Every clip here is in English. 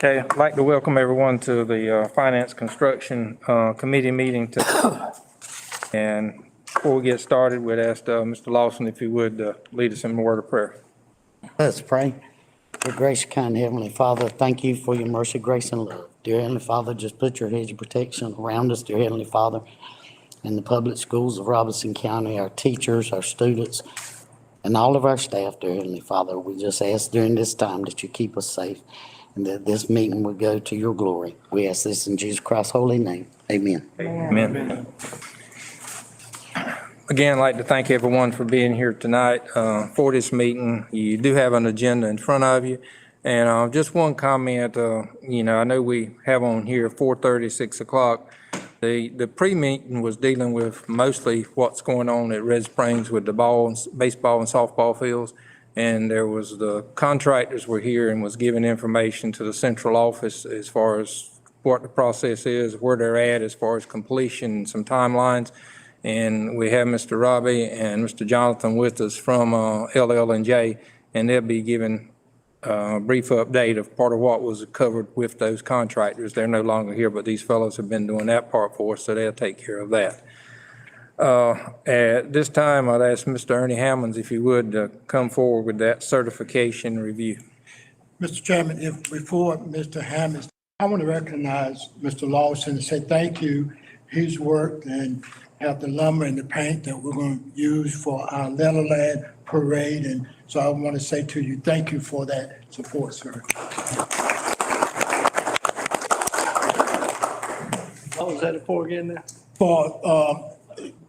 Okay, I'd like to welcome everyone to the Finance Construction Committee meeting. And before we get started, we'd ask Mr. Lawson if he would lead us in a word of prayer. Let's pray. Dear gracious, kind Heavenly Father, thank you for your mercy, grace, and love. Dear Heavenly Father, just put your hedge of protection around us, dear Heavenly Father, in the public schools of Robeson County, our teachers, our students, and all of our staff, dear Heavenly Father. We just ask during this time that you keep us safe and that this meeting will go to your glory. We ask this in Jesus Christ's holy name. Amen. Amen. Again, I'd like to thank everyone for being here tonight for this meeting. You do have an agenda in front of you. And just one comment, I know we have on here 4:30, 6 o'clock. The pre-meeting was dealing with mostly what's going on at Red Springs with the baseball and softball fields. And there was the contractors were here and was giving information to the central office as far as what the process is, where they're at as far as completion, some timelines. And we have Mr. Robbie and Mr. Jonathan with us from LL&J, and they'll be giving a brief update of part of what was covered with those contractors. They're no longer here, but these fellows have been doing that part for us, so they'll take care of that. At this time, I'd ask Mr. Ernie Hammonds if he would come forward with that certification review. Mr. Chairman, if before Mr. Hammonds, I want to recognize Mr. Lawson and say thank you. He's worked and have the lumber and the paint that we're going to use for our Letterland parade. And so I want to say to you, thank you for that support, sir. What was that for again now? For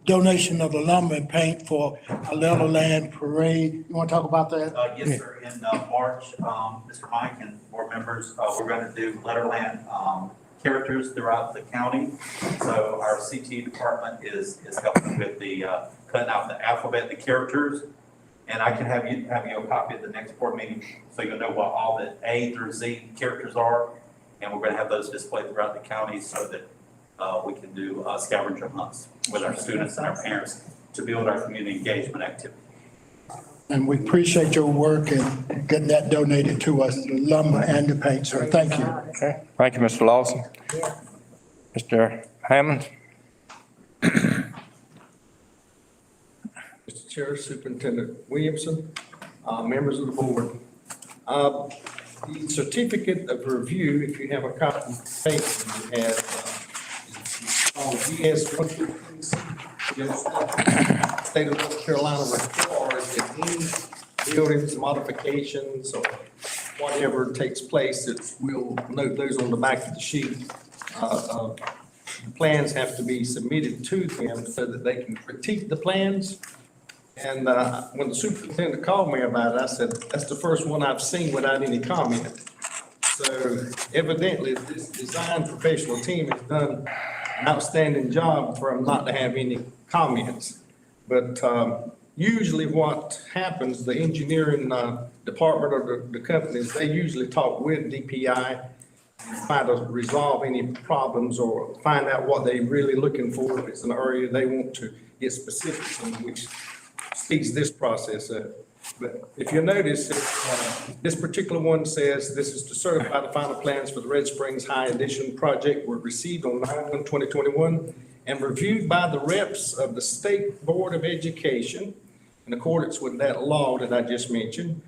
donation of the lumber and paint for our Letterland parade. You want to talk about that? Yes, sir. In March, Mr. Mike and board members, we're going to do Letterland characters throughout the county. So our CT department is helping with the cutting out the alphabet, the characters. And I can have you a copy at the next board meeting so you'll know what all the A through Z characters are. And we're going to have those displayed throughout the county so that we can do scavenger hunts with our students and our parents to build our community engagement activity. And we appreciate your work and getting that donated to us, the lumber and the paint, sir. Thank you. Okay. Thank you, Mr. Lawson. Mr. Hammond. Mr. Chair, Superintendent Williamson, members of the board. The certificate of review, if you have a copy, you have GS 156, State of North Carolina requires that any buildings, modifications, or whatever takes place, we'll note those on the back of the sheet. The plans have to be submitted to them so that they can critique the plans. And when the superintendent called me about it, I said, that's the first one I've seen without any comment. So evidently, this design professional team has done an outstanding job for them not to have any comments. But usually what happens, the engineering department or the companies, they usually talk with DPI and try to resolve any problems or find out what they're really looking for. If it's an area they want to get specifics in, which speeds this process up. But if you notice, this particular one says this is to certify the final plans for the Red Springs High Addition project were received on 9/1/2021 and reviewed by the reps of the State Board of Education in accordance with that law that I just mentioned.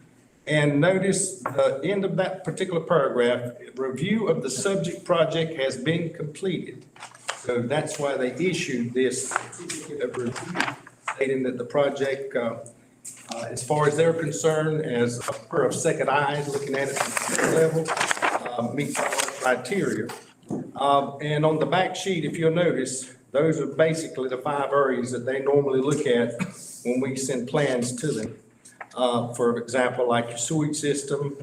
And notice the end of that particular paragraph, review of the subject project has been completed. So that's why they issued this certificate of review, stating that the project, as far as they're concerned, as a pair of second eyes, looking at it from the level, meets all the criteria. And on the back sheet, if you'll notice, those are basically the 5 areas that they normally look at when we send plans to them. For example, like your sewage system,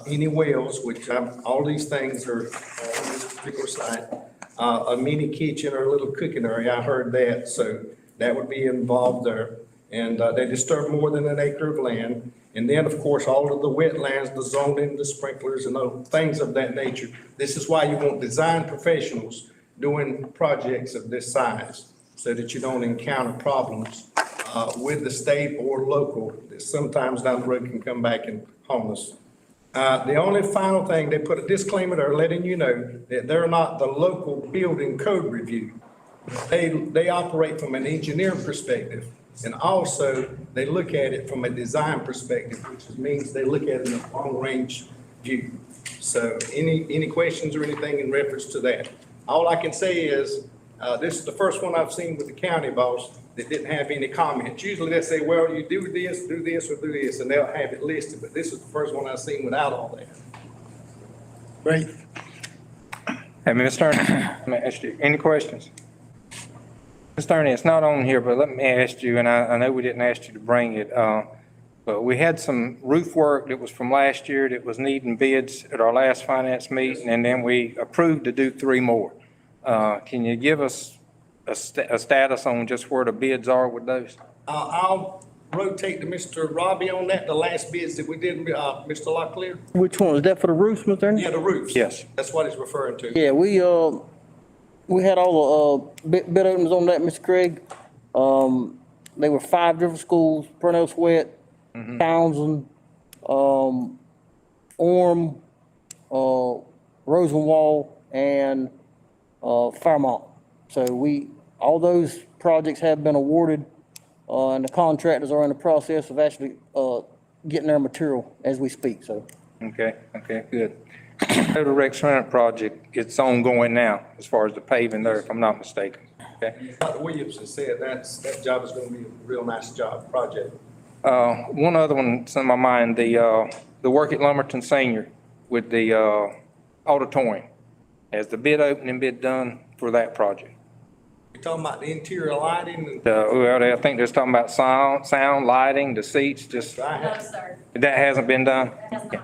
any wells, which all these things are on this particular site, a mini kitchen or a little cooking area, I heard that, so that would be involved there. And they disturb more than an acre of land. And then, of course, all of the wetlands, the zoning, the sprinklers, and things of that nature. This is why you want design professionals doing projects of this size, so that you don't encounter problems with the state or local that sometimes down the road can come back and haunt us. The only final thing, they put a disclaimer there letting you know that they're not the local building code review. They operate from an engineering perspective, and also they look at it from a design perspective, which means they look at it in a long-range view. So any questions or anything in reference to that? All I can say is, this is the first one I've seen with the county boss that didn't have any comments. Usually they say, well, you do this, or do this, and they'll have it listed, but this is the first one I've seen without all that. Great. Hey, Mr. Ernie, let me ask you, any questions? Mr. Ernie, it's not on here, but let me ask you, and I know we didn't ask you to bring it, but we had some roof work that was from last year that was needing bids at our last finance meeting, and then we approved to do 3 more. Can you give us a status on just where the bids are with those? I'll rotate to Mr. Robbie on that, the last bids that we did, Mr. Locklear. Which one, is that for the roofs, Mr. Ernie? Yeah, the roofs. Yes. That's what he's referring to. Yeah, we had all the, bid openings on that, Mr. Craig. They were 5 different schools, Purnell Sweat, Townsend, Orm, Rosenwall, and, Fairmont. So all those projects have been awarded, and the contractors are in the process of actually, getting their material as we speak, so. Okay, good. The Rex Center project, it's ongoing now as far as the paving there, if I'm not mistaken. Okay. Dr. Williamson said that job is gonna be a real nice job, project. One other one that's in my mind, the work at Lumberton Senior with the auditorium. Has the bid opening been done for that project? You're talking about the interior lighting and. Well, I think they're talking about sound, lighting, the seats, just, I No, have- sir, that hasn't been done? that has not.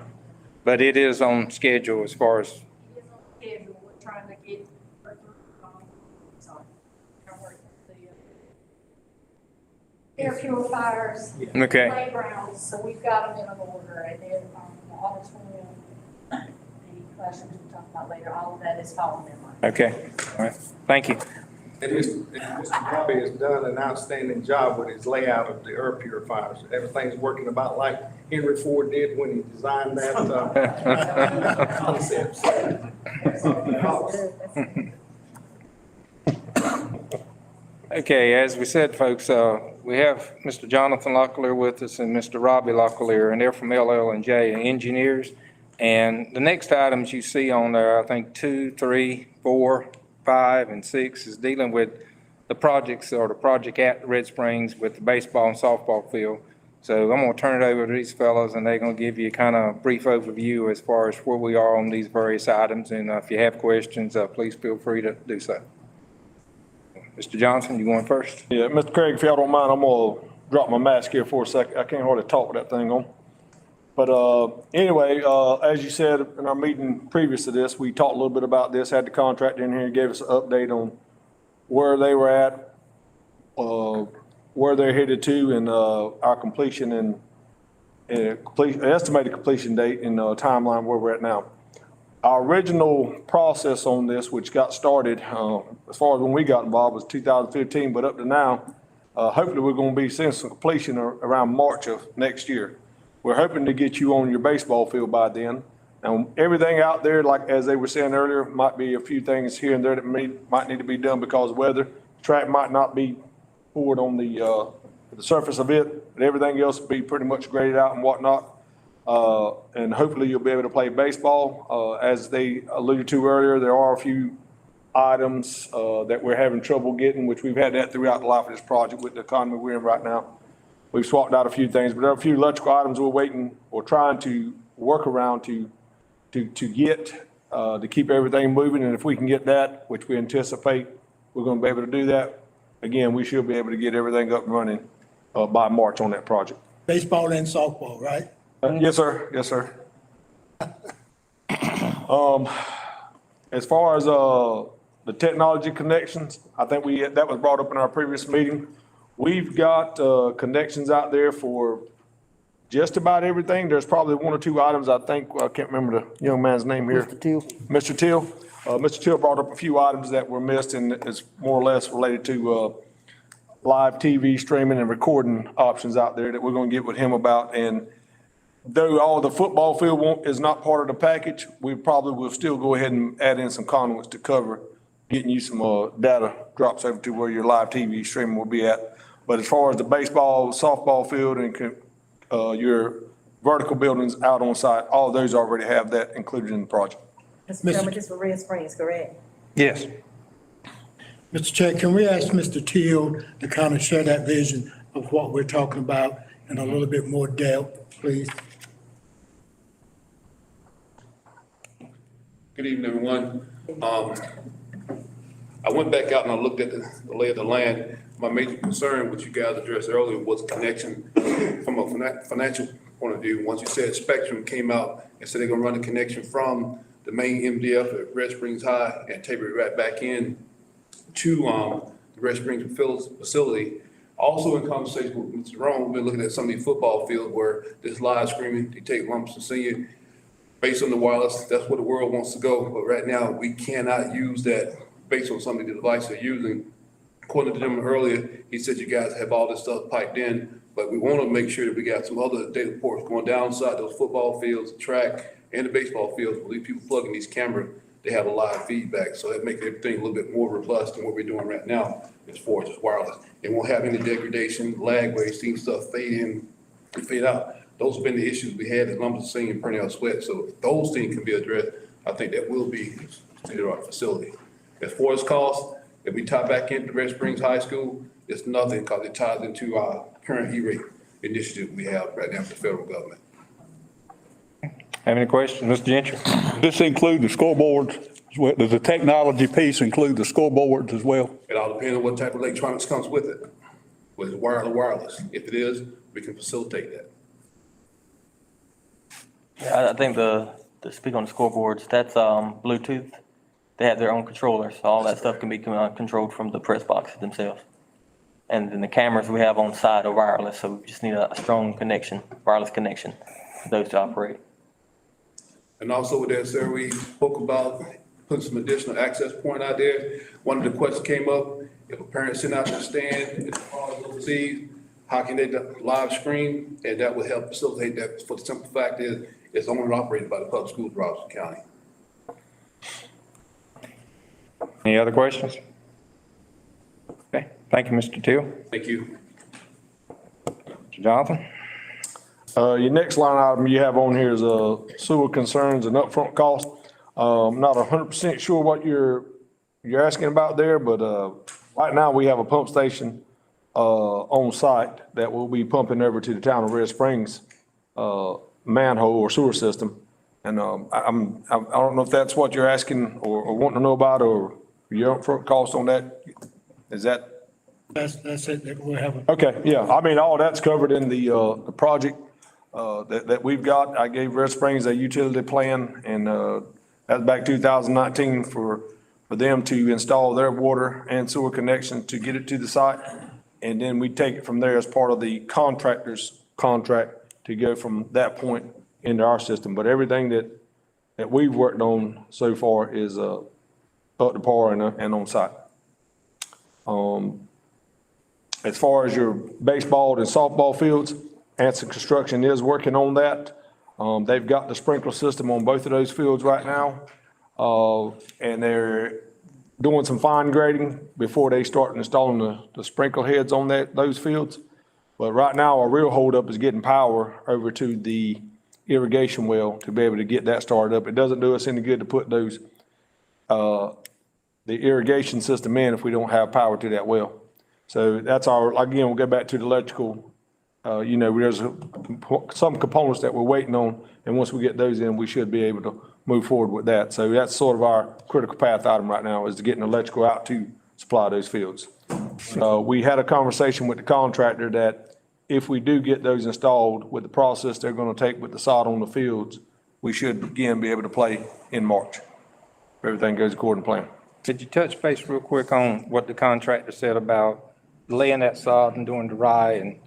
But it is on schedule as far as, It is on schedule, we're trying to get, sorry. Air purifiers. okay, Playgrounds, so we've got them in order, and then, the auditorium, the classrooms we'll talk about later, all of that is falling in line. okay, all right, thank you. And Mr. Robbie has done an outstanding job with his layout of the air purifiers. Everything's working about like Henry Ford did when he designed that, concept. Okay, as we said, folks, we have Mr. Jonathan Locklear with us and Mr. Robbie Locklear, and they're from LL&J Engineers. And the next items you see on there, I think 2, 3, 4, 5, and 6 is dealing with the projects or the project at Red Springs with the baseball and softball field. So I'm gonna turn it over to these fellows, and they're gonna give you kind of a brief overview as far as where we are on these various items. And if you have questions, please feel free to do so. Mr. Johnson, you going first? Yeah, Mr. Craig, if y'all don't mind, I'm gonna drop my mask here for a second. I can't hardly talk with that thing on. But anyway, as you said in our meeting previous to this, we talked a little bit about this, had the contractor in here, gave us an update on where they were at, where they're headed to, and our completion and estimated completion date and timeline where we're at now. Our original process on this, which got started, as far as when we got involved, was 2015, but up to now, hopefully we're gonna be seeing some completion around March of next year. We're hoping to get you on your baseball field by then. Now, everything out there, like as they were saying earlier, might be a few things here and there that might need to be done because of weather. Track might not be poured on the surface of it, but everything else will be pretty much graded out and whatnot. And hopefully you'll be able to play baseball. As they alluded to earlier, there are a few items that we're having trouble getting, which we've had that throughout the life of this project with the economy we're in right now. We've swapped out a few things, but there are a few electrical items we're waiting or trying to work around to get, to keep everything moving. And if we can get that, which we anticipate we're going to be able to do that, again, we should be able to get everything up and running by March on that project. Baseball and softball, right? Yes, sir. Yes, sir. As far as the technology connections, I think that was brought up in our previous meeting. We've got connections out there for just about everything. There's probably 1 or 2 items, I think, I can't remember the young man's name here. Mr. Teal. Mr. Teal. Mr. Teal brought up a few items that were missed, and it's more or less related to live TV streaming and recording options out there that we're going to get with him about. And though all the football field is not part of the package, we probably will still go ahead and add in some conduits to cover, getting you some, data drops over to where your live TV streaming will be at. But as far as the baseball, softball field and, your vertical buildings out on site, all of those already have that included in the project. Mr. Chairman, this for Red Springs, correct? Yes. Mr. Chair, can we ask Mr. Teal to kind of share that vision of what we're talking about in a little bit more depth, please? Good evening, everyone. I went back out and I looked at the lay of the land. My major concern, which you guys addressed earlier, was connection from a financial point of view. Once you said Spectrum came out and said they're gonna run a connection from the main MDF at Red Springs High and taper it right back in to the Red Springs facility. Also in conversation with Mr. Jerome, we've been looking at some of these football fields where there's live streaming, they take lumps and senior. Based on the wireless, that's where the world wants to go. But right now, we cannot use that based on some of the devices they're using. According to them earlier, he said you guys have all this stuff piped in, but we want to make sure that we got some other data ports going down inside those football fields, the track, and the baseball fields. Where these people plugging these cameras, they have a live feedback. So that makes everything a little bit more robust than what we're doing right now as far as just wireless. It won't have any degradation, lag where you're seeing stuff fade in and fade out. Those have been the issues we had at Lumberton Senior and Pernell Sweat. So if those things can be addressed, I think that will be state-of-the-art facility. As far as cost, if we tie back into Red Springs High School, it's nothing because it ties into our current E-rate initiative we have right now with the federal government. Have any questions, Mr. Gentry? This include the scoreboards, as well? Does the technology piece include the scoreboards as well? It all depends on what type of electronics comes with it, whether it's wired or wireless. If it is, we can facilitate that. Yeah, I think to speak on the scoreboards, that's Bluetooth. They have their own controllers, so all that stuff can be controlled from the press boxes themselves. And then the cameras we have on site are wireless, so we just need a strong connection, wireless connection, for those to operate. And also with that, sir, we spoke about putting some additional access point out there. One of the questions came up, if a parent sitting out in the stand, if the father overseas, how can they live stream? And that would help facilitate that. For the simple fact is, it's owned and operated by the public schools of Robeson County. Any other questions? Okay, thank you, Mr. Teal. Thank you. Mr. Jonathan? Your next line item you have on here is, sewer concerns and upfront cost. I'm not 100% sure what you're asking about there, but, right now we have a pump station, on site that will be pumping over to the town of Red Springs, manhole or sewer system. And, I don't know if that's what you're asking or wanting to know about, or your upfront cost on that. Is that? That's it, that we'll have. Okay, yeah, I mean, all that's covered in the project, that we've got. I gave Red Springs a utility plan, and, that's back 2019 for them to install their water and sewer connection to get it to the site. And then we take it from there as part of the contractor's contract to go from that point into our system. But everything that we've worked on so far is, up to par and on site. As far as your baseball and softball fields, Anson Construction is working on that. They've got the sprinkler system on both of those fields right now. And they're doing some fine grading before they start installing the sprinkler heads on those fields. But right now, our real holdup is getting power over to the irrigation well to be able to get that started up. It doesn't do us any good to put those, the irrigation system in if we don't have power to that well. So that's again, we'll go back to the electrical. There's some components that we're waiting on, and once we get those in, we should be able to move forward with that. So that's sort of our critical path item right now, is to getting electrical out to supply those fields. We had a conversation with the contractor that if we do get those installed with the process they're gonna take with the sod on the fields, we should again be able to play in March, if everything goes according to plan. Could you touch base real quick on what the contractor said about laying that sod and doing the rye and,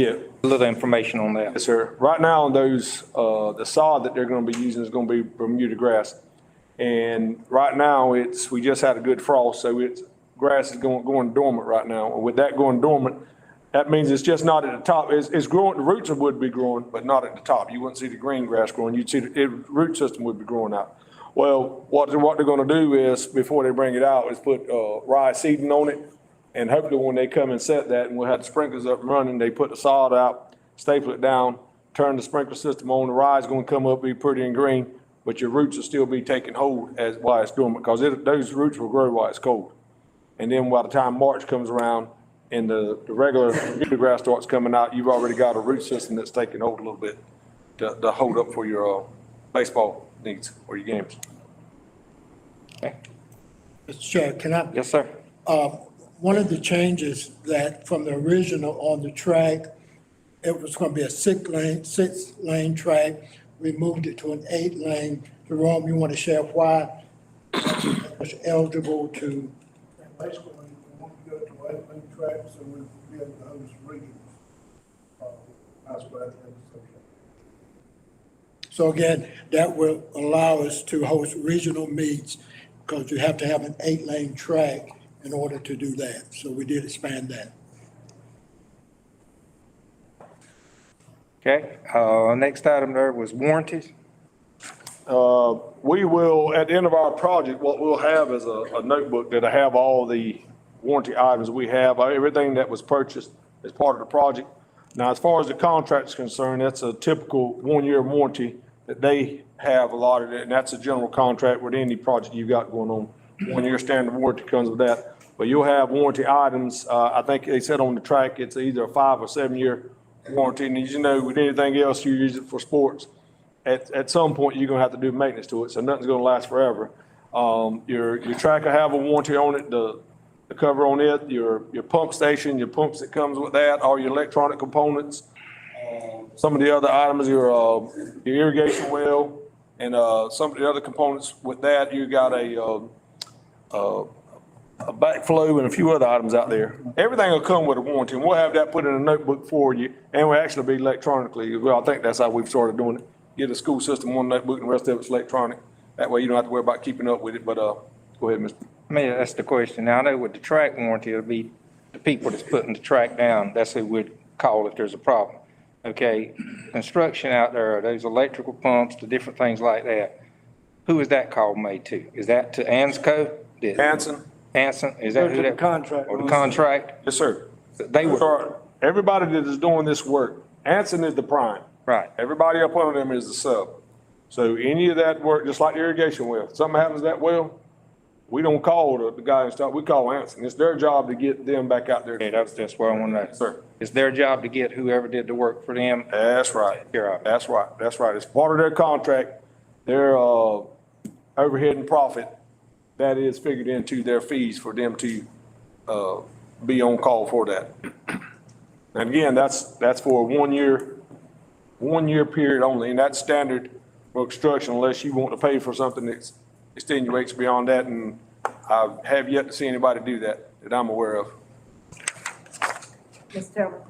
Yeah. a little information on that? Yes, sir. Right now, those, the sod that they're gonna be using is gonna be Bermuda grass. And right now, we just had a good frost, so grass is going dormant right now. And with that going dormant, That means it's just not at the top. It's growing, the roots would be growing, but not at the top. You wouldn't see the green grass growing. You'd see the root system would be growing out. Well, what they're gonna do is, before they bring it out, is put, rye seeding on it. And hopefully when they come and set that and we'll have the sprinklers up and running, they put the sod out, staple it down, turn the sprinkler system on, the rye's gonna come up, be pretty and green, but your roots will still be taking hold as, while it's dormant, because those roots will grow while it's cold. And then by the time March comes around and the regular grass starts coming out, you've already got a root system that's taking hold a little bit to hold up for your, baseball needs or your games. Mr. Chair, can I? Yes, sir. One of the changes that from the original on the track, it was gonna be a six lane track. We moved it to an 8 lane. Jerome, you want to share why it was eligible to? Basically, we want to go to 8 lane track, so we'll be able to host regions. High school athletic association. So again, that will allow us to host regional meets because you have to have an 8 lane track in order to do that. So we did expand that. Okay, next item there was warranties. We will, at the end of our project, what we'll have is a notebook that'll have all the warranty items we have, everything that was purchased as part of the project. Now, as far as the contract is concerned, that's a typical 1-year warranty that they have allotted, and that's a general contract with any project you've got going on. 1-year standard warranty comes with that. But you'll have warranty items, I think they said on the track, it's either a 5 or 7 year warranty. And as you know, with anything else, you use it for sports. At some point, you're gonna have to do maintenance to it, so nothing's gonna last forever. Your track will have a warranty on it, the cover on it, your pump station, your pumps that comes with that, all your electronic components. Some of the other items, your irrigation well, and some of the other components with that, you got a backflow and a few other items out there. Everything will come with a warranty, and we'll have that put in a notebook for you, and we'll actually be electronically. Well, I think that's how we've started doing it. Get the school system one notebook and the rest of it's electronic. That way you don't have to worry about keeping up with it, but, go ahead, Mr. I mean, that's the question. Now, I know with the track warranty, it'll be the people that's putting the track down. That's who we'd call if there's a problem. Okay, construction out there, those electrical pumps, the different things like that. Who is that call made to? Is that to ANSCO? Hanson? Anson, is that who that? Contract. Or the contract? Yes, sir. They were, Everybody that is doing this work, Anson is the prime. right. Everybody up under them is the sub. So any of that work, just like the irrigation well, if something happens to that well, we don't call the guy and stuff, we call Anson. It's their job to get them back out there. Okay, that's what I want to know. Sir. It's their job to get whoever did the work for them. That's right. Care of it. That's right. That's right. It's part of their contract, their, overhead and profit. That is figured into their fees for them to, be on call for that. And again, that's for a 1 year period only, and that's standard for construction unless you want to pay for something that extenuates beyond that, and I have yet to see anybody do that I'm aware of. Mr. Chairman,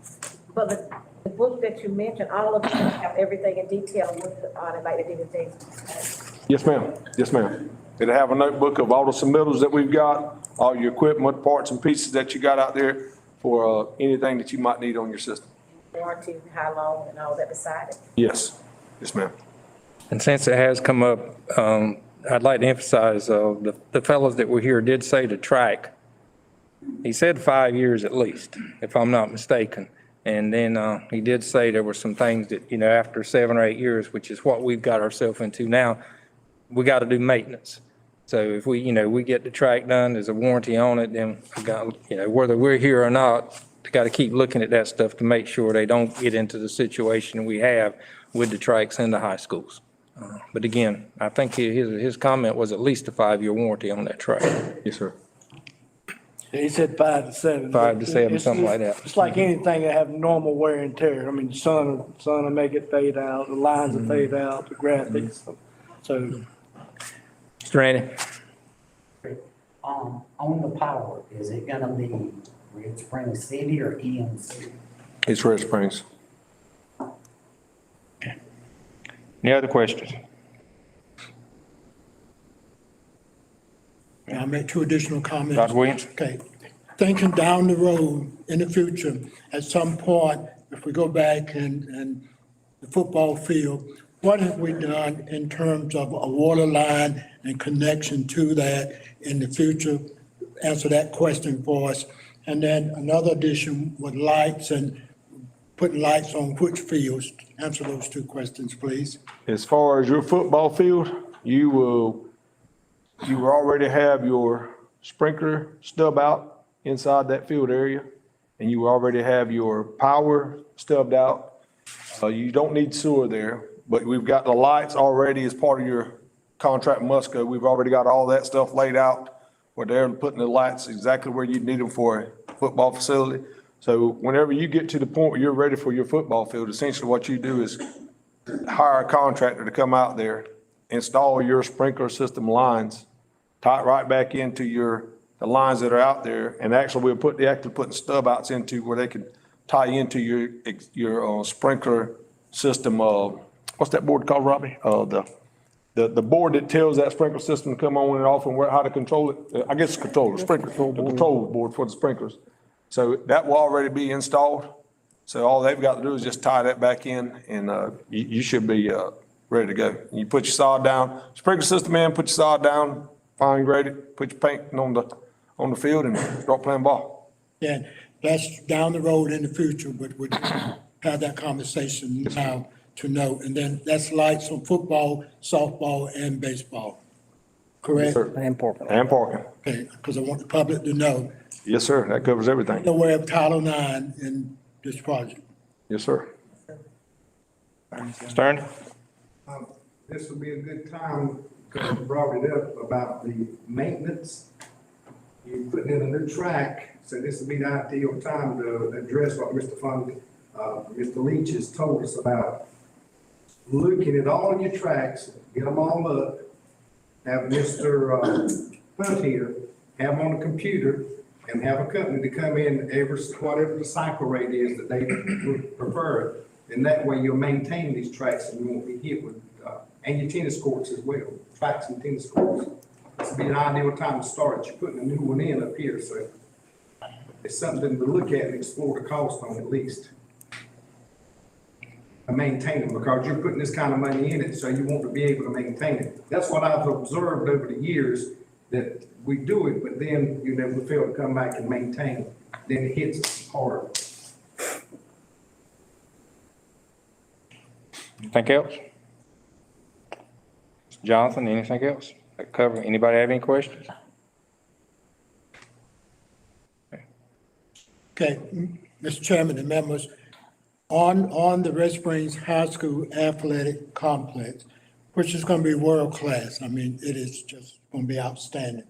but the book that you mentioned, all of them have everything in detail with it on it, like they did with things. Yes, ma'am. Yes, ma'am. It'll have a notebook of all the submittals that we've got, all your equipment, parts and pieces that you got out there for anything that you might need on your system. Warranty, how long and all that beside it. Yes. Yes, ma'am. And since it has come up, I'd like to emphasize, the fellows that were here did say the track. He said 5 years at least, if I'm not mistaken. And then, he did say there were some things that, after 7 or 8 years, which is what we've got ourselves into now, we got to do maintenance. So if we, we get the track done, there's a warranty on it, then we got, whether we're here or not, we got to keep looking at that stuff to make sure they don't get into the situation we have with the tracks in the high schools. But again, I think his comment was at least a 5-year warranty on that track. Yes, sir. He said 5 to 7. 5 to 7, something like that. It's like anything that have normal wear and tear. I mean, the sun will make it fade out, the lines will fade out, the graphics. So. Mr. Randy? On the power, is it gonna be Red Springs City or EMC? It's Red Springs. Any other questions? May I make 2 additional comments? Dr. Williams? Okay. thinking down the road in the future, at some point, if we go back and the football field, what have we done in terms of a water line and connection to that in the future? Answer that question for us. And then another addition with lights and putting lights on which fields. Answer those two questions, please. As far as your football field, you will already have your sprinkler stub out inside that field area, and you already have your power stubbed out. You don't need sewer there, but we've got the lights already as part of your contract must go. We've already got all that stuff laid out where they're putting the lights exactly where you need them for a football facility. So whenever you get to the point where you're ready for your football field, essentially what you do is hire a contractor to come out there, install your sprinkler system lines, tie it right back into the lines that are out there, and actually we'll putting stub outs into where they can tie into your sprinkler system. What's that board called, Robbie? The board that tells that sprinkler system to come on and off and how to control it. I guess controller, sprinkler, the control board for the sprinklers. So that will already be installed. So all they've got to do is just tie that back in, and you should be ready to go. You put your sod down, sprinkler system in, put your sod down, fine grade it, put your paint on the field, and start playing ball. Yeah, that's down the road in the future, but we'll have that conversation now to know. And then that's lights on football, softball, and baseball, correct? Sir. And parking. And parking. Okay, because I want the public to know, Yes, sir. That covers everything. aware of Title IX in this project. Yes, sir. Stern? This would be a good time, because you brought it up about the maintenance. You're putting in a new track, so this would be the ideal time to address what Mr. Leach has told us about. Looking at all of your tracks, get them all up, have Mr. Hunt here, have them on the computer, and have a company to come in whatever the cycle rate is that they would prefer. And that way you'll maintain these tracks and you won't be hit with, and your tennis courts as well, tracks and tennis courts. This would be an ideal time to start. You're putting a new one in up here, so it's something to look at and explore the cost on at least. And maintain them, because you're putting this kind of money in it, so you want to be able to maintain it. That's what I've observed over the years, that we do it, but then you never fail to come back and maintain it. Then it hits us hard. Anything else? Mr. Jonathan, anything else? That cover, anybody have any questions? Okay, Mr. Chairman and members, on the Red Springs High School Athletic Complex, which is going to be world-class. I mean, it is just going to be outstanding.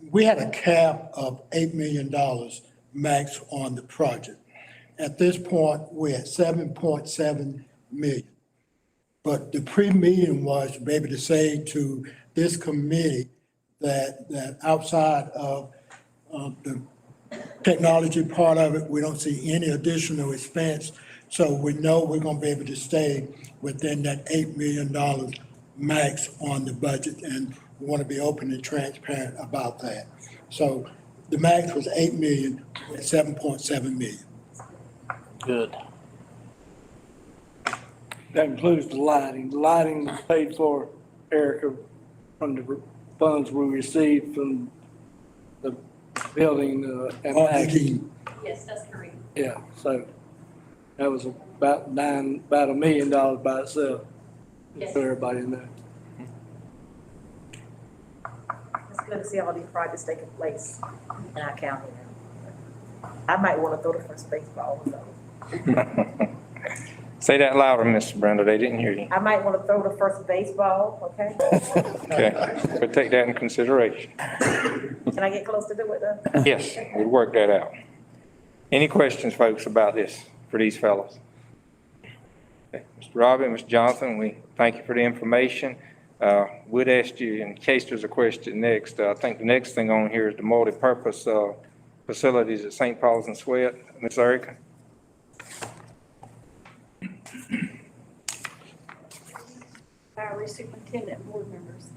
We had a cap of $8 million max on the project. At this point, we're at 7.7 million. But the pre-meeting was to be able to say to this committee that outside of the technology part of it, we don't see any additional expense. So we know we're gonna be able to stay within that $8 million max on the budget, and we wanna be open and transparent about that. So the max was 8 million, we're at 7.7 million. Good. That includes the lighting. The lighting was paid for, Erica, from the funds we received from the building, and Again, Yes, that's correct. yeah, so that was about $1 million by itself. Yes. For everybody in there. It's good to see all these projects taking place in our county now. I might want to throw the first baseball, so. Say that louder, Mr. Brenda, they didn't hear you. I might want to throw the first baseball, okay? Okay, we'll take that in consideration. Can I get close to do it though? Yes, we'll work that out. Any questions, folks, about this for these fellows? Okay, Mr. Robbie, Mr. Johnson, we thank you for the information. Would ask you, in case there's a question next, I think the next thing on here is the multi-purpose facilities at St. Paul's and Sweat. Ms. Erica? Our superintendent, board members.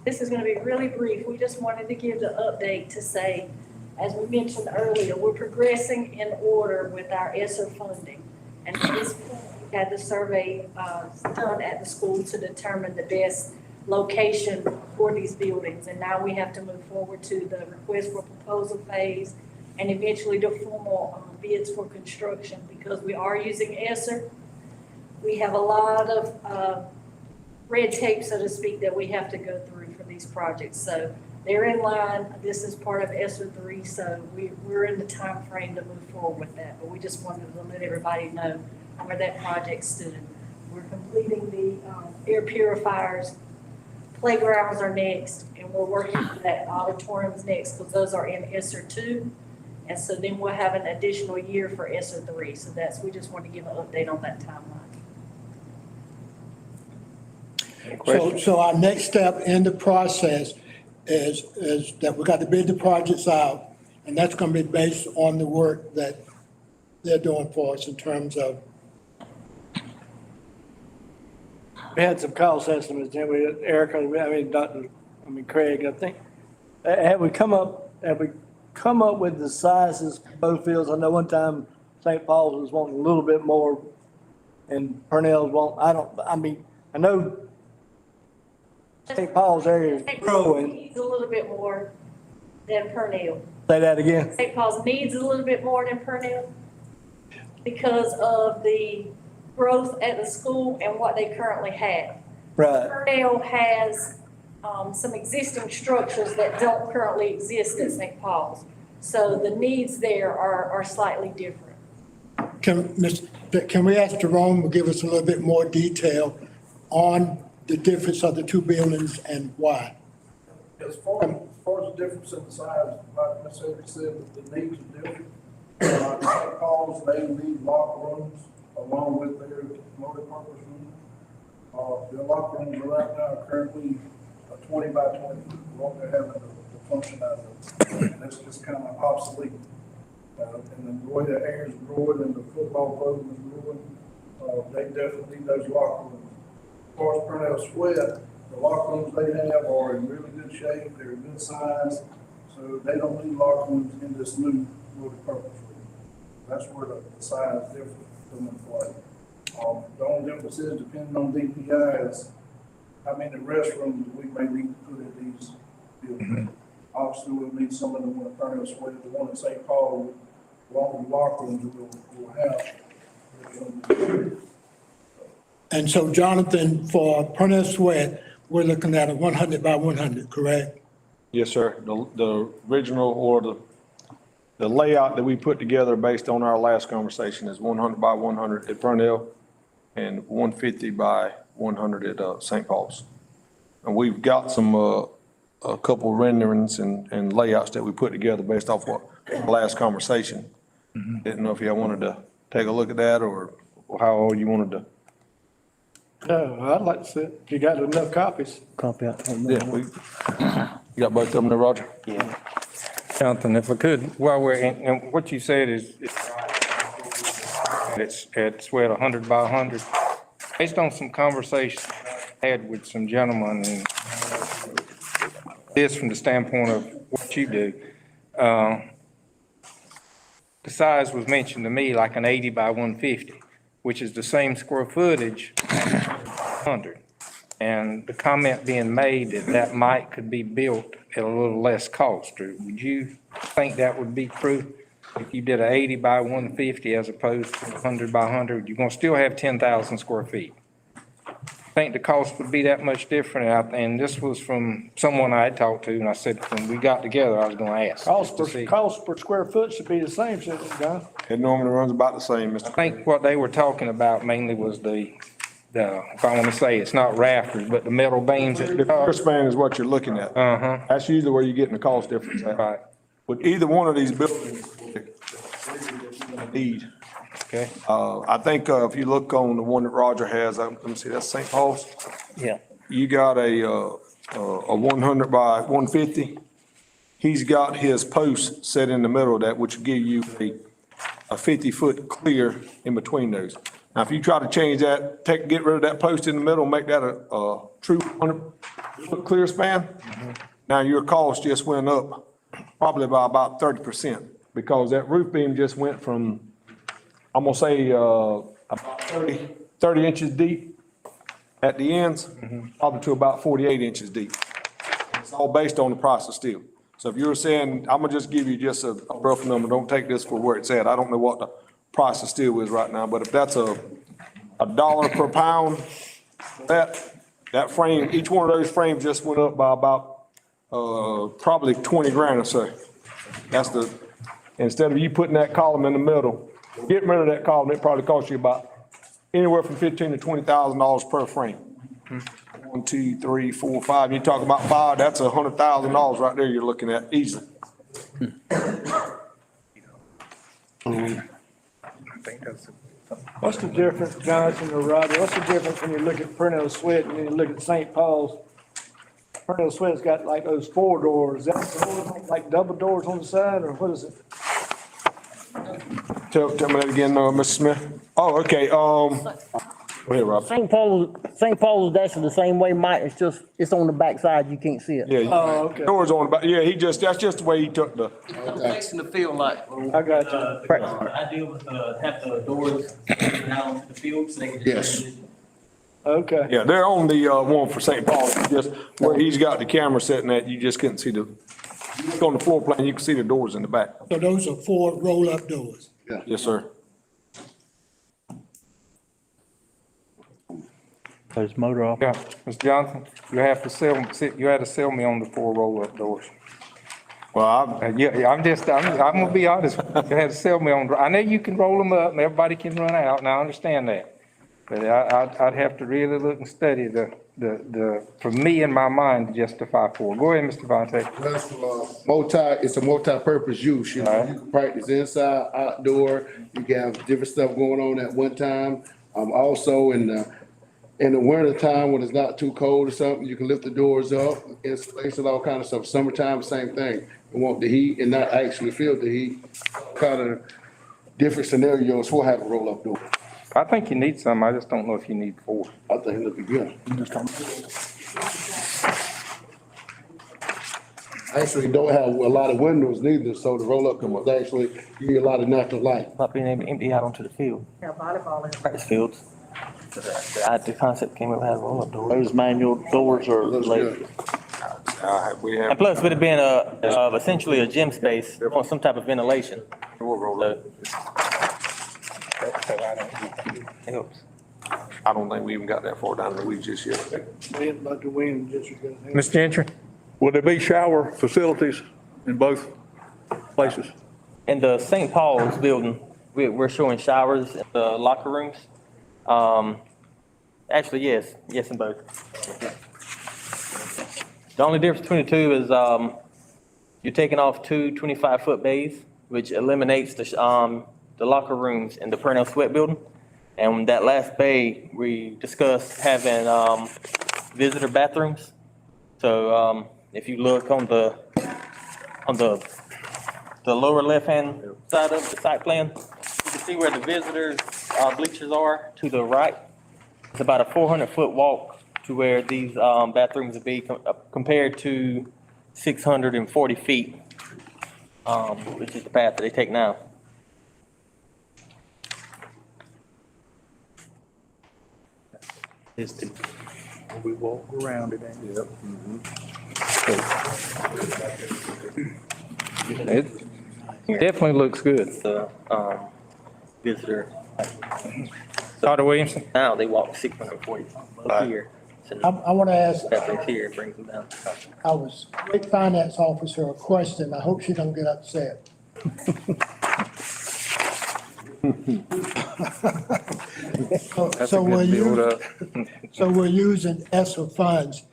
This is going to be really brief. We just wanted to give the update to say as we mentioned earlier, we're progressing in order with our ESSER funding. And at this point, we had the survey done at the school to determine the best location for these buildings. And now we have to move forward to the request for proposal phase and eventually the formal bids for construction. Because we are using ESSER, we have a lot of red tape, so to speak, that we have to go through for these projects. So they're in line. This is part of ESSER 3, so we're in the time frame to move forward with that. But we just wanted to let everybody know where that project stood. We're completing the air purifiers. Playgrounds are next, and we're working for that auditoriums next, because those are in ESSER 2. And so then we'll have an additional year for ESSER 3. So we just want to give an update on that timeline. So our next step in the process is that we got to bid the projects out, and that's gonna be based on the work that they're doing for us in terms of, We had some cost estimates, didn't we, Erica, Craig, I think. Have we come up with the sizes for both fields? I know one time St. Paul's was wanting a little bit more and Purnell's I know St. Paul's area is growing. Needs a little bit more than Purnell. Say that again. St. Paul's needs a little bit more than Purnell because of the growth at the school and what they currently have. Right. Purnell has some existing structures that don't currently exist at St. Paul's. So the needs there are slightly different. can we ask Jerome to give us a little bit more detail on the difference of the two buildings and why? As far as the difference in the size, like Ms. Edwards said, the needs are different. St. Paul's, they need locker rooms along with their multi-purpose rooms. Their locker rooms right now are currently 20 by 20, what they're having to function out of. And that's just kind of obsolete. And the way the air is growing and the football program is growing, they definitely need those locker rooms. As far as Purnell Sweat, the locker rooms they have are in really good shape, they're a good size, so they don't need locker rooms in this new multi-purpose room. That's where the size difference comes into play. The only difference is, depending on DPI, is how many restrooms we may need to put in these buildings. Obviously, we'll need some of the one at Purnell Sweat, the one at St. Paul, along with locker rooms we'll have. And so Jonathan, for Purnell Sweat, we're looking at a 100 by 100, correct? Yes, sir. The original or the layout that we put together based on our last conversation is 100 by 100 at Purnell and 150 by 100 at St. Paul's. And we've got some, a couple renderings and layouts that we put together based off what the last conversation. Didn't know if y'all wanted to take a look at that or how all you wanted to. No, I'd like to see it. You got enough copies? Copy out. Yeah, you got both of them there, Roger? Yeah. Jonathan, if I could, while we're in, and what you said is, it's Sweat 100 by 100. Based on some conversations I had with some gentlemen, and this from the standpoint of what you do, the size was mentioned to me like an 80 by 150, which is the same square footage, 100. And the comment being made that could be built at a little less cost. Would you think that would be true? If you did a 80 by 150 as opposed to 100 by 100, you're gonna still have 10,000 square feet. Think the cost would be that much different out there? And this was from someone I had talked to, and I said, when we got together, I was gonna ask. Cost per square foot should be the same, shouldn't it, John? It normally runs about the same, Mr. I think what they were talking about mainly was the, if I want to say, it's not rafters, but the metal beams. The first span is what you're looking at. That's usually where you're getting the cost difference at. Right. With either one of these buildings, need. Okay. I think, if you look on the one that Roger has, let me see, that's St. Paul's. Yeah. You got a 100 by 150. He's got his post set in the middle of that, which will give you a 50-foot clear in between those. Now, if you try to change that, get rid of that post in the middle, make that a true 100-foot clear span, now your cost just went up probably by about 30%, because that roof beam just went from, I'm gonna say, about 30 inches deep at the ends, probably to about 48 inches deep. It's all based on the price of steel. So if you were saying, I'm gonna just give you just a rough number, don't take this for where it's at. I don't know what the price of steel is right now, but if that's a dollar per pound, that frame, each one of those frames just went up by about, probably 20 grand or so. That's instead of you putting that column in the middle, getting rid of that column, it probably costs you about anywhere from $15,000 to $20,000 per frame. 1, 2, 3, 4, 5. You talk about 5, that's $100,000 right there you're looking at easily. What's the difference, Jonathan or Robbie, what's the difference when you look at Purnell Sweat and then you look at St. Paul's? Purnell Sweat's got like those 4 doors, that's like double doors on the side, or what is it? Tell me that again, Mr. Smith. Oh, okay, go ahead, Rob. St. Paul's is actually the same way, Mike, it's on the back side, you can't see it. Yeah. Oh, okay. Doors on the back, yeah, that's just the way he took the. Facing the field like. I got you. The idea was to have the doors out onto the field so they could just. Yes. Okay. Yeah, they're on the, one for St. Paul, just where he's got the camera sitting at, you just couldn't see you look on the floor plan, you can see the doors in the back. So those are 4 roll-up doors. Yes, sir. Those motor off. Yeah, Mr. Johnson, you had to sell me on the 4 roll-up doors. Well, Yeah, I'm gonna be honest, you had to sell me on, I know you can roll them up and everybody can run out, and I understand that. But I'd have to really look and study for me in my mind to justify 4. Go ahead, Mr. Vontae. That's it's a multi-purpose use, you know, you can practice inside, outdoor, you can have different stuff going on at one time. Also in the winter time, when it's not too cold or something, you can lift the doors up, installation, all kind of stuff. Summertime, same thing. You want the heat and not actually feel the heat. Kind of different scenarios for having roll-up door. I think you need some, I just don't know if you need 4. I think it'll be good. Actually, don't have a lot of windows neither, so the roll-up can actually give you a lot of natural light. Not being able to empty out onto the field, Yeah, volleyball and. practice fields. The concept came up with having roll-up doors. Those manual doors are Looks later. good. we And have, plus, with it being essentially a gym space, or some type of ventilation. So, it helps. I don't think we even got that far down in the weeds just yet. About the wind, just you gonna have. Ms. Gentry? Will there be shower facilities in both places? In the St. Paul's building, we're showing showers in the locker rooms. Actually, yes in both. The only difference between the two is, you're taking off 2 25-foot bays, which eliminates the locker rooms in the Purnell Sweat building. And that last bay, we discussed having, visitor bathrooms. So, if you look on the lower left-hand side of the site plan, you can see where the visitors, bleachers are to the right. It's about a 400-foot walk to where these, bathrooms would be compared to 640 feet, which is the path that they take now. We walk around it. Yep. It definitely looks good. The, visitor, Dr. Williamson? now they walk 640 up here. So I want to ask, bathrooms here, brings them down. I was State Finance Officer a question. I hope she don't get upset. That's So a we're good build up. So we're using ESSER funds.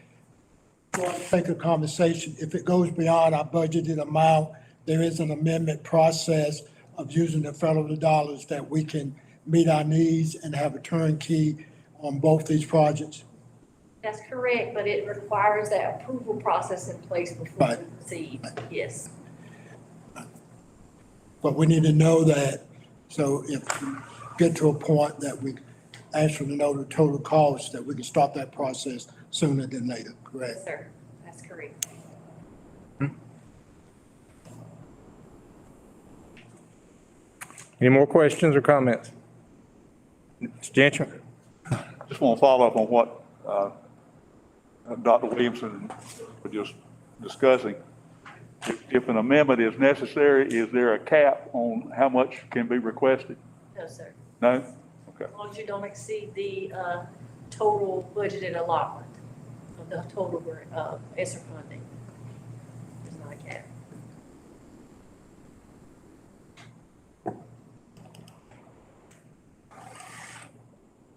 Want to take a conversation. If it goes beyond our budgeted amount, there is an amendment process of using the federal dollars that we can meet our needs and have a turnkey on both these projects. That's correct, but it requires that approval process in place before we proceed, yes. But we need to know that, so if we get to a point that we actually know the total cost, that we can start that process sooner than later, correct? Sir, that's correct. Any more questions or comments? Mr. Gentry? Just want to follow up on what Dr. Williamson was just discussing. If an amendment is necessary, is there a cap on how much can be requested? No, sir. No? Okay. As long as you don't exceed the total budgeted allotment of the total ESSER funding. There's not a cap.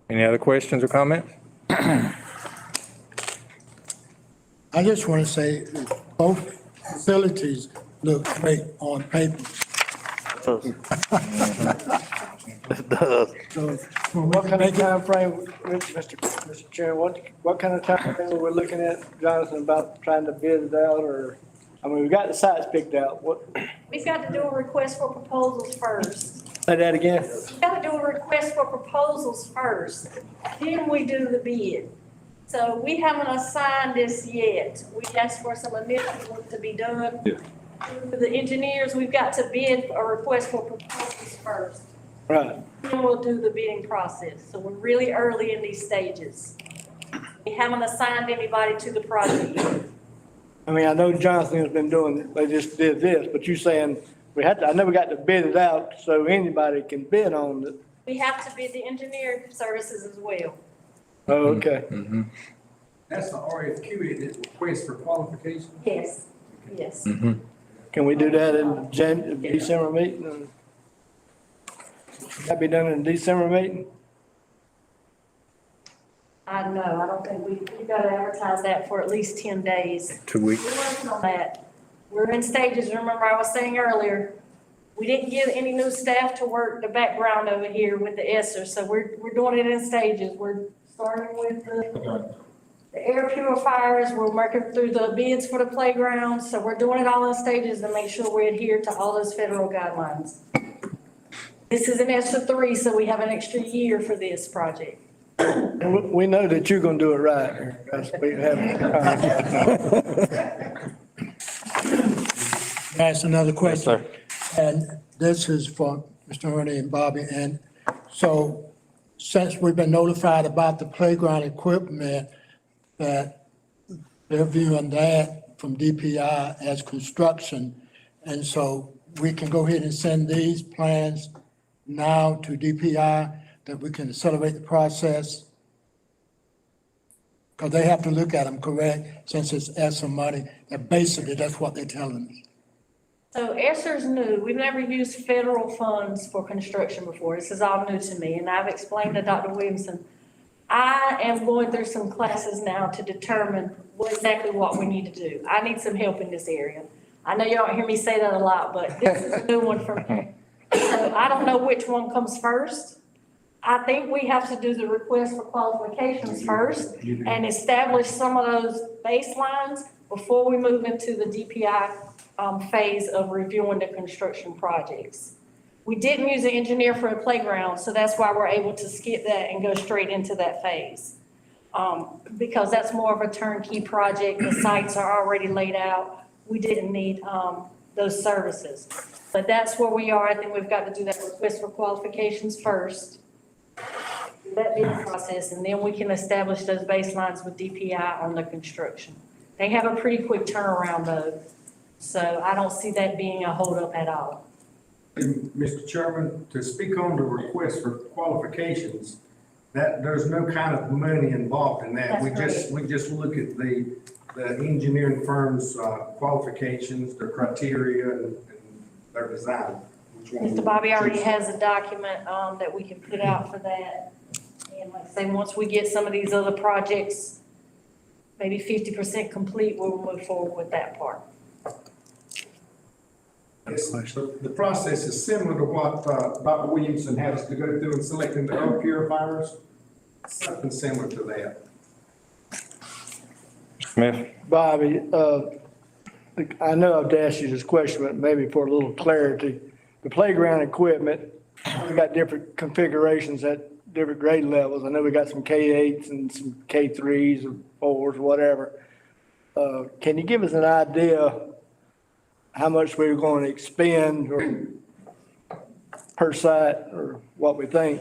Any other questions or comments? I just want to say, both facilities look great on paper. It does. So, What kind of time frame, Mr. Chairman, what kind of time frame are we looking at, Jonathan, about trying to bid it out, or, I mean, we got the sites picked out, what, We've got to do a request for proposals first. say that again? We've got to do a request for proposals first, then we do the bid. So we haven't assigned this yet. We asked for some initial work to be done. Yeah. For the engineers, we've got to bid a request for proposals first. Right. Then we'll do the bidding process. So we're really early in these stages. We haven't assigned anybody to the project yet. I mean, I know Jonathan has been doing, they just did this, but you saying, we had to, I know we got to bid it out so anybody can bid on it. We have to bid the engineering services as well. Oh, okay. That's the RFQ, is it request for qualification? Yes, yes. Can we do that in December meeting? That be done in December meeting? I know, I don't think we've got to advertise that for at least 10 days. 2 weeks. We're working on that. We're in stages. Remember I was saying earlier, we didn't give any new staff to work the background over here with the ESSER, so we're doing it in stages. We're starting with the air purifiers, we're working through the bids for the playground, so we're doing it all in stages to make sure we adhere to all those federal guidelines. This is an ESSER 3, so we have an extra year for this project. And we know that you're gonna do it right. That's what we have. Ask another question. And this is for Mr. Ernie and Bobby. And so since we've been notified about the playground equipment, that they're viewing that from DPI as construction. And so we can go ahead and send these plans now to DPI, that we can accelerate the process. Because they have to look at them, correct, since it's ESSER money. And basically, that's what they're telling us. So ESSER's new. We've never used federal funds for construction before. This is all new to me, and I've explained to Dr. Williamson, I am going through some classes now to determine exactly what we need to do. I need some help in this area. I know you don't hear me say that a lot, but this is a new one for me. So I don't know which one comes first. I think we have to do the request for qualifications first and establish some of those baselines before we move into the DPI phase of reviewing the construction projects. We didn't use an engineer for a playground, so that's why we're able to skip that and go straight into that phase. Because that's more of a turnkey project, the sites are already laid out. We didn't need those services. But that's where we are. I think we've got to do that request for qualifications first. Do that bidding process, and then we can establish those baselines with DPI on the construction. They have a pretty quick turnaround though, so I don't see that being a holdup at all. And Mr. Chairman, to speak on the request for qualifications, that there's no kind of money involved in that. That's We just look at the engineering firm's qualifications, their criteria, and their design. Mr. Bobby already has a document that we can put out for that. And like I say, once we get some of these other projects, maybe 50% complete, we'll move forward with that part. The process is similar to what Dr. Williamson had us to go through in selecting the air purifiers. Something similar to that. Smith? Bobby, I know I've asked you this question, but maybe for a little clarity. The playground equipment, we got different configurations at different grade levels. I know we got some K-8s and some K-3s or 4s, whatever. Can you give us an idea how much we're going to expend or per site or what we think.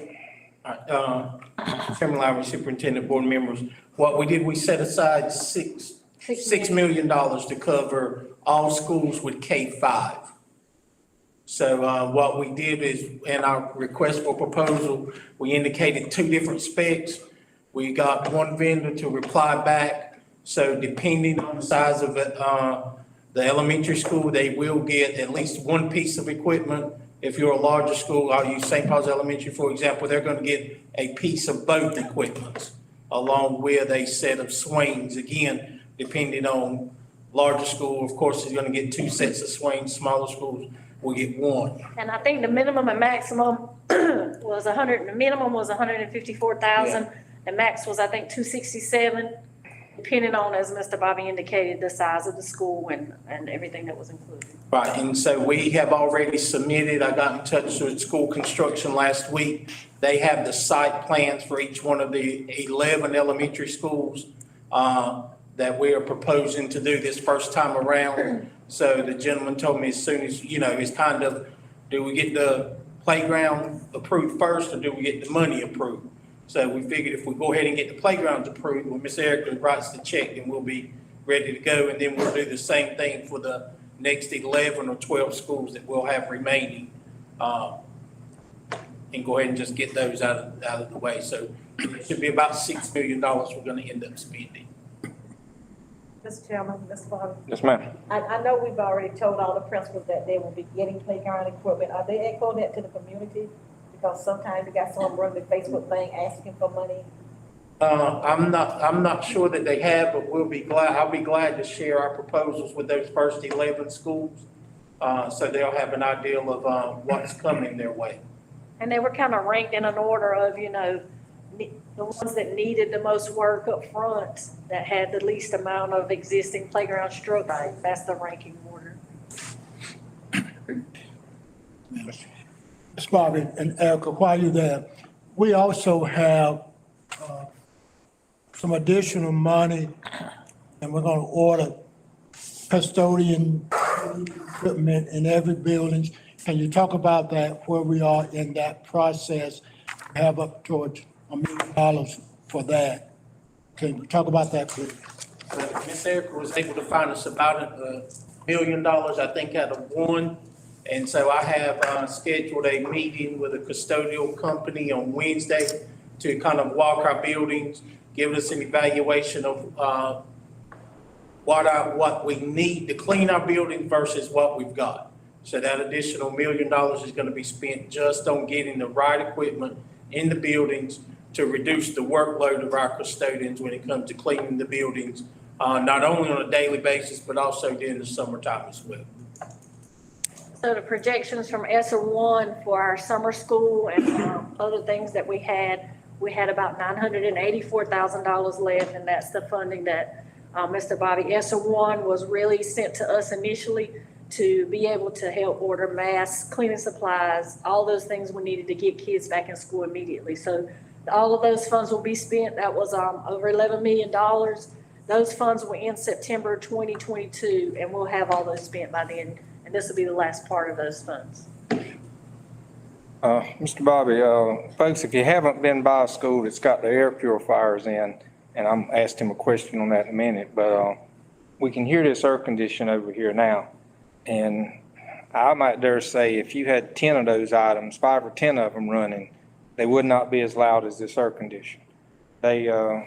Chairman Lowry, Superintendent, board members, what we did, we set aside $6 million to cover all schools with K-5. So what we did is, in our request for proposal, we indicated 2 different specs. We got one vendor to reply back. So depending on the size of it, the elementary school, they will get at least one piece of equipment. If you're a larger school, I'll use St. Paul's Elementary, for example, they're going to get a piece of both equipments along with a set of swings. Again, depending on larger school, of course, is going to get 2 sets of swings. Smaller schools will get 1. And I think the minimum and maximum was the minimum was 154,000. The max was, I think, 267, depending on, as Mr. Bobby indicated, the size of the school and everything that was included. Right, and so we have already submitted, I got in touch with school construction last week. They have the site plans for each one of the 11 elementary schools that we are proposing to do this first time around. So the gentleman told me as soon as, it's kind of, do we get the playground approved first or do we get the money approved? So we figured if we go ahead and get the playgrounds approved, when Miss Erica writes the check, then we'll be ready to go. And then we'll do the same thing for the next 11 or 12 schools that we'll have remaining. And go ahead and just get those out of the way. So it should be about $6 million we're going to end up spending. Mr. Chairman, Mr. Bobby, Yes, ma'am. I know we've already told all the principals that they will be getting playground equipment. Are they echoing that to the community? Because sometimes you got someone run the Facebook thing asking for money. I'm not sure that they have, but I'll be glad to share our proposals with those first 11 schools. So they'll have an idea of what's coming their way. And they were kind of ranked in an order of, the ones that needed the most work up front, that had the least amount of existing playground structure. That's the ranking order. Ms. Bobby and Erica, while you're there, we also have some additional money, and we're going to order custodian equipment in every building. Can you talk about that, where we are in that process? We have up towards $1 million for that. Can you talk about that, please? Miss Erica was able to find us about $1 million, I think, out of 1. And so I have scheduled a meeting with a custodial company on Wednesday to kind of walk our buildings, give us an evaluation of what we need to clean our building versus what we've got. So that additional $1 million is going to be spent just on getting the right equipment in the buildings to reduce the workload of our custodians when it comes to cleaning the buildings, not only on a daily basis, but also during the summertime as well. So the projections from ESSER 1 for our summer school and other things that we had about $984,000 left, and that's the funding that Mr. Bobby, ESSER 1 was really sent to us initially to be able to help order masks, cleaning supplies, all those things we needed to get kids back in school immediately. So all of those funds will be spent. That was over $11 million. Those funds will end September 2022, and we'll have all those spent by then. And this will be the last part of those funds. Mr. Bobby, folks, if you haven't been by a school that's got the air purifiers in, and I'm asking him a question on that in a minute, but we can hear this air conditioner over here now. And I might dare say if you had 10 of those items, 5 or 10 of them running, they would not be as loud as this air conditioner. They are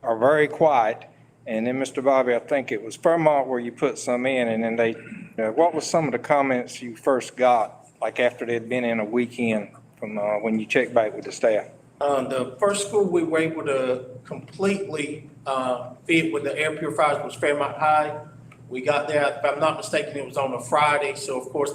very quiet. And then, Mr. Bobby, I think it was Fairmont where you put some in, and then what was some of the comments you first got, like after they'd been in a weekend from when you checked back with the staff? The first school we were able to completely fit with the air purifiers was Fairmont High. We got there, if I'm not mistaken, it was on a Friday. So of course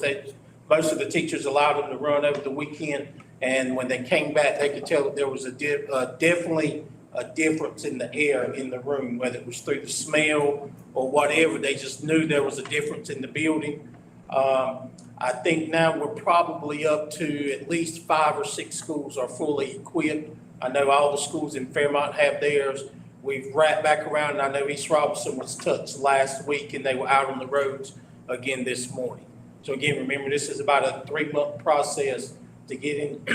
most of the teachers allowed them to run over the weekend. And when they came back, they could tell that there was definitely a difference in the air in the room, whether it was through the smell or whatever. They just knew there was a difference in the building. I think now we're probably up to at least 5 or 6 schools are fully equipped. I know all the schools in Fairmont have theirs. We've wrapped back around, and I know East Robinson was touched last week, and they were out on the roads again this morning. So again, remember, this is about a 3-month process to getting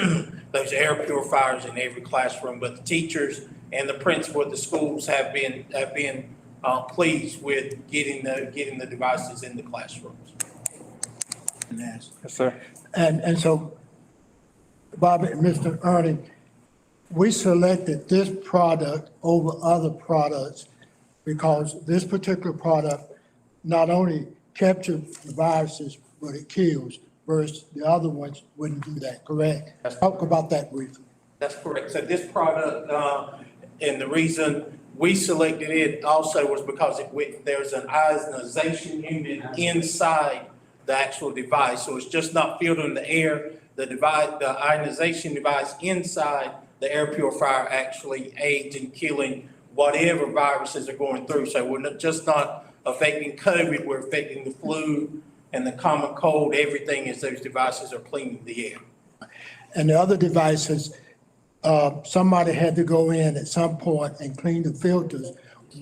those air purifiers in every classroom. But the teachers and the principal at the schools have been pleased with getting the devices in the classrooms. Yes, sir. And so, Bobby and Mr. Ernie, we selected this product over other products because this particular product not only captures the viruses, but it kills, whereas the other ones wouldn't do that, correct? Talk about that briefly. That's correct. So this product, and the reason we selected it also was because there's an ionization unit inside the actual device. So it's just not filtering the air. The ionization device inside the air purifier actually aids in killing whatever viruses are going through. So we're not affecting COVID, we're affecting the flu and the common cold, everything as those devices are cleaning the air. And the other devices, somebody had to go in at some point and clean the filters.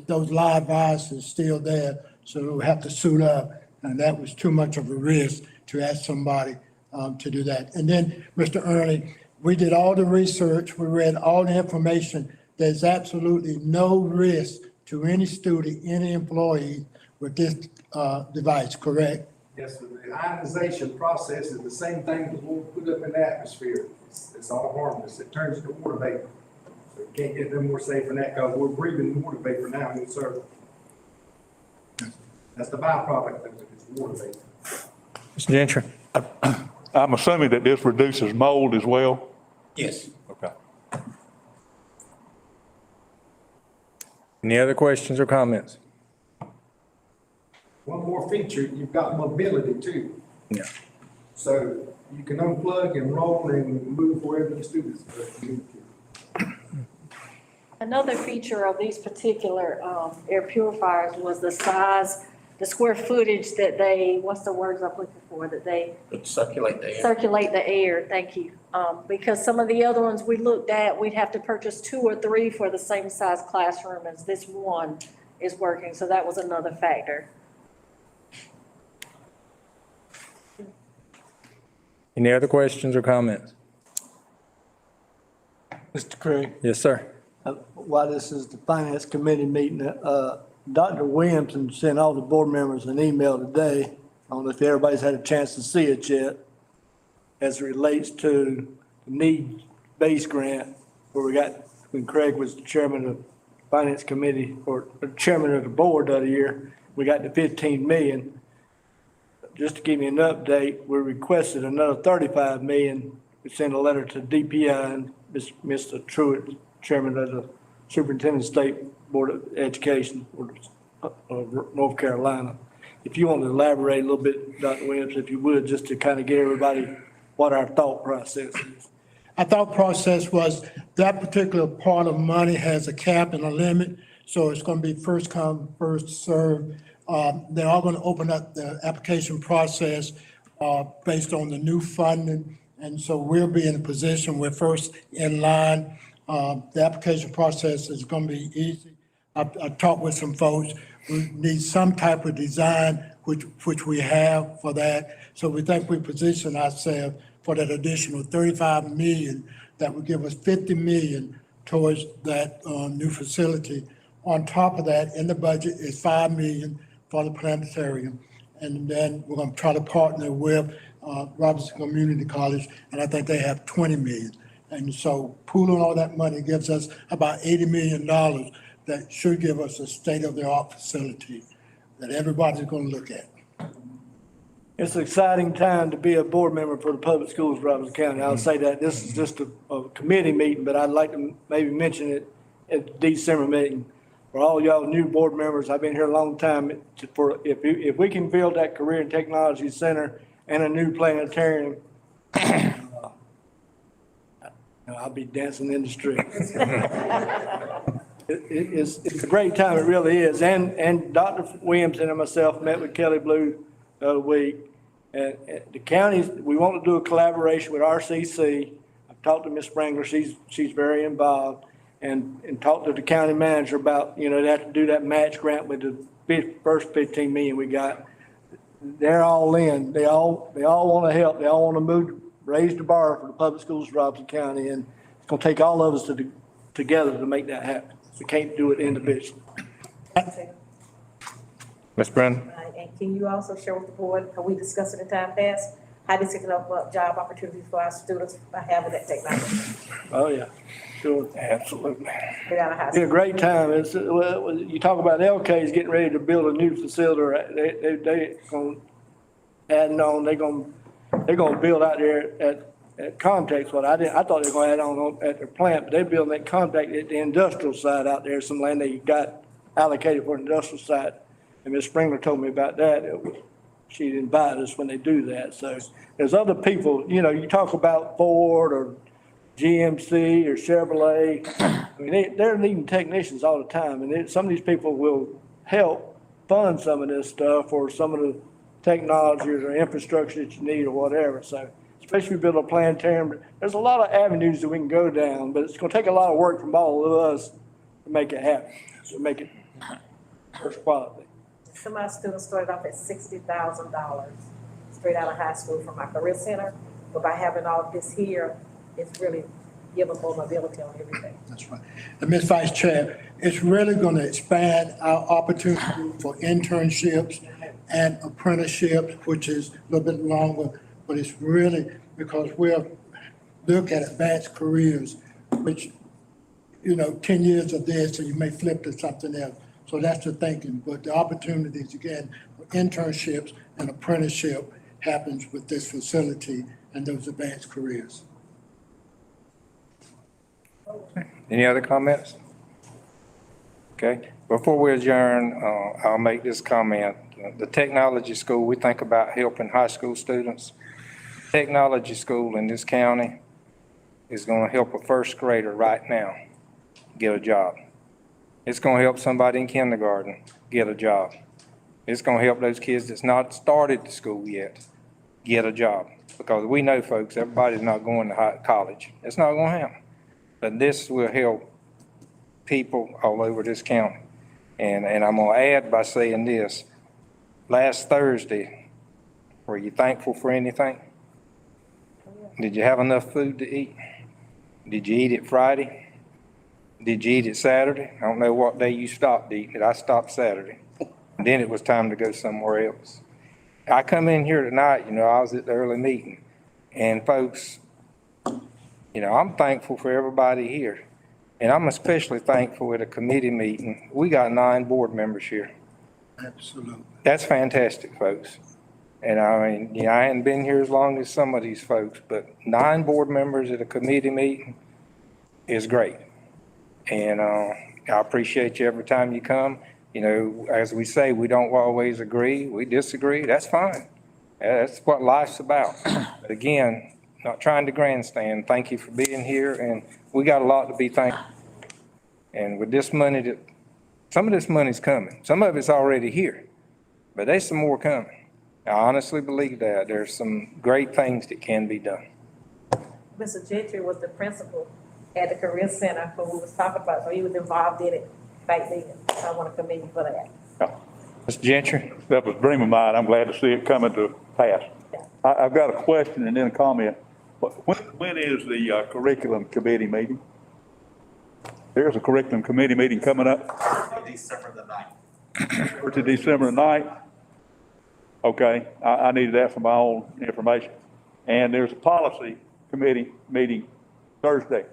Those live viruses still there, so they would have to suit up. And that was too much of a risk to ask somebody to do that. And then, Mr. Ernie, we did all the research, we read all the information. There's absolutely no risk to any student, any employee with this device, correct? Yes, sir. The ionization process is the same thing that we'll put up in the atmosphere. It's all harmless. It turns to water vapor. So you can't get no more safe than that because we're breathing water vapor now in the circle. That's the byproduct of it, it's water vapor. Mr. Gentry? I'm assuming that this reduces mold as well? Yes. Okay. Any other questions or comments? One more feature, you've got mobility too. Yeah. So you can unplug and roll and move wherever the students are. Another feature of these particular air purifiers was the size, the square footage that they, what's the words I'm looking for, that they Circulate the air. circulate the air, thank you. Because some of the other ones we looked at, we'd have to purchase 2 or 3 for the same size classroom as this one is working, so that was another factor. Any other questions or comments? Mr. Craig, Yes, sir. while this is the finance committee meeting, Dr. Williamson sent all the board members an email today. I don't know if everybody's had a chance to see it yet, as it relates to the need-based grant, when Craig was the chairman of the finance committee, or chairman of the board the other year, we got the 15 million. Just to give you an update, we requested another 35 million. We sent a letter to DPI and Mr. Truitt, chairman of the Superintendent State Board of Education of North Carolina. If you want to elaborate a little bit, Dr. Williams, if you would, just to kind of get everybody what our thought process is. Our thought process was that particular part of money has a cap and a limit, so it's going to be first come, first served. They are going to open up the application process based on the new funding, and so we'll be in a position, we're first in line. The application process is going to be easy. I talked with some folks. We need some type of design, which we have for that. So we think we position ourselves for that additional 35 million that would give us 50 million towards that new facility. On top of that, in the budget is 5 million for the planetarium. And then we're going to try to partner with Robinson Community College, and I think they have 20 million. And so pooling all that money gives us about $80 million that should give us a state-of-the-art facility that everybody's going to look at. It's an exciting time to be a board member for the public schools of Robinson County. I'll say that this is just a committee meeting, but I'd like to maybe mention it at the December meeting. For all y'all new board members, I've been here a long time. If we can build that career and technology center and a new planetarium, I'll be dancing in the street. It's a great time, it really is. And Dr. Williamson and myself met with Kelly Blue the other week. And the counties, we want to do a collaboration with RCC. I've talked to Ms. Springler, she's very involved. And talked to the county manager about, they have to do that match grant with the first 15 million we got. They're all in. They all want to help. They all want to raised the bar for the public schools of Robinson County, and it's gonna take all of us together to make that happen. We can't do it individually. Ms. Brennan? And can you also share with the board, how we discussed it in time past, how this can open up job opportunities for our students by having that technology Oh, yeah, sure. Absolutely. right out of high It's been a school? great time. It's, well, you talk about LK's getting ready to build a new facility. They gonna, adding on, they're gonna build out there at Context. What I thought they were gonna add on at their plant, but they're building that Contact at the industrial side out there, some land they got allocated for an industrial site. And Ms. Springer told me about that. She'd invite us when they do that. So there's other people, you know, you talk about Ford or GMC or Chevrolet. I mean, they're needing technicians all the time, and some of these people will help fund some of this stuff or some of the technologies or infrastructure that you need or whatever. So especially if you build a planetarium, there's a lot of avenues that we can go down, but it's gonna take a lot of work from all of us to make it happen, to make it first quality. Some of our students started off at $60,000 straight out of high school from our career center, but by having all this here, it's really giving more mobility on everything. That's right. And Ms. Vice Chair, it's really gonna expand our opportunity for internships and apprenticeships, which is a little bit longer, but it's really because we're look at advanced careers, which, 10 years of this, and you may flip to something else. So that's the thinking, but the opportunities, again, for internships and apprenticeship happens with this facility and those advanced careers. Any other comments? Okay, before we adjourn, I'll make this comment. The technology school, we think about helping high school students. Technology school in this county is gonna help a first grader right now get a job. It's gonna help somebody in kindergarten get a job. It's gonna help those kids that's not started the school yet get a job. Because we know, folks, everybody's not going to college. It's not gonna happen. But this will help people all over this county. And I'm gonna add by saying this. Last Thursday, were you thankful for anything? Did you have enough food to eat? Did you eat it Friday? Did you eat it Saturday? I don't know what day you stopped eating it. I stopped Saturday. And then it was time to go somewhere else. I come in here tonight, I was at the early meeting. And folks, I'm thankful for everybody here. And I'm especially thankful at a committee meeting. We got 9 board members here. Absolutely. That's fantastic, folks. And I mean, I hadn't been here as long as some of these folks, but 9 board members at a committee meeting is great. And I appreciate you every time you come. As we say, we don't always agree, we disagree, that's fine. That's what life's about. But again, not trying to grandstand, thank you for being here, and we got a lot to be thankful. And with this money, some of this money's coming. Some of it's already here, but there's some more coming. I honestly believe that. There's some great things that can be done. Mr. Gentry was the principal at the Career Center when we was talking about, so he was involved in it back then. So I want to commend you for that. Mr. Gentry? That was a dream of mine. I'm glad to see it coming to pass. I've got a question and then a comment. When is the curriculum committee meeting? There's a curriculum committee meeting coming up. December the 9th. Or to December 9th? Okay, I needed that for my own information. And there's a policy committee meeting Thursday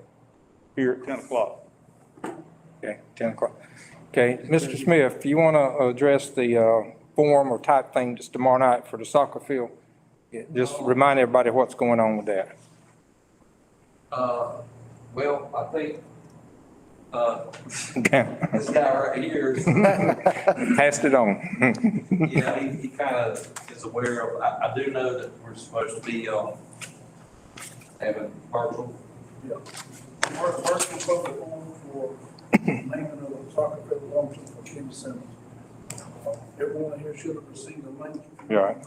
here at 10 o'clock. Okay, 10 o'clock. Okay, Mr. Smith, you want to address the form or type thing just tomorrow night for the soccer field? Just remind everybody what's going on with that. Well, I think, Okay. this guy right here, Passed it on. yeah, he kind of is aware of, I do know that we're supposed to be, having virtual. Yeah. Working public forum for naming of the soccer field belongs for Kim Simmons. Everyone here should have received a link. You all right?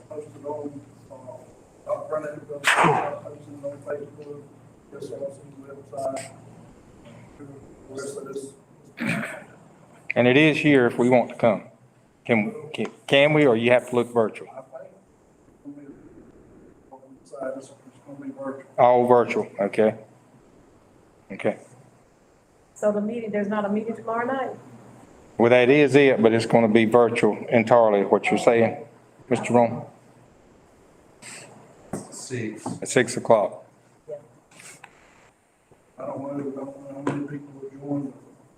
Posted on, front end of posted on Facebook, PSRC website. The rest of this. And it is here if we want to come. Can we, or you have to look virtual? I think, on the side side, it's gonna be virtual. All virtual, okay? Okay. So the meeting, there's not a meeting tomorrow night? Well, that is it, but it's going to be virtual entirely, what you're saying, Mr. Rome, Six. at 6 o'clock. I don't know how many people will join,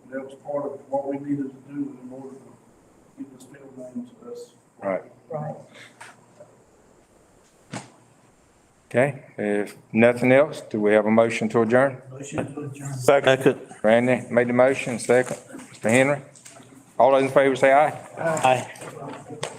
but that was part of what we needed to do in order to get this field name, so that's. Right. Right. Okay, if nothing else, do we have a motion to adjourn? Motion to adjourn. Second. Randy made the motion, second. Mr. Henry? All those in favor say aye. Aye.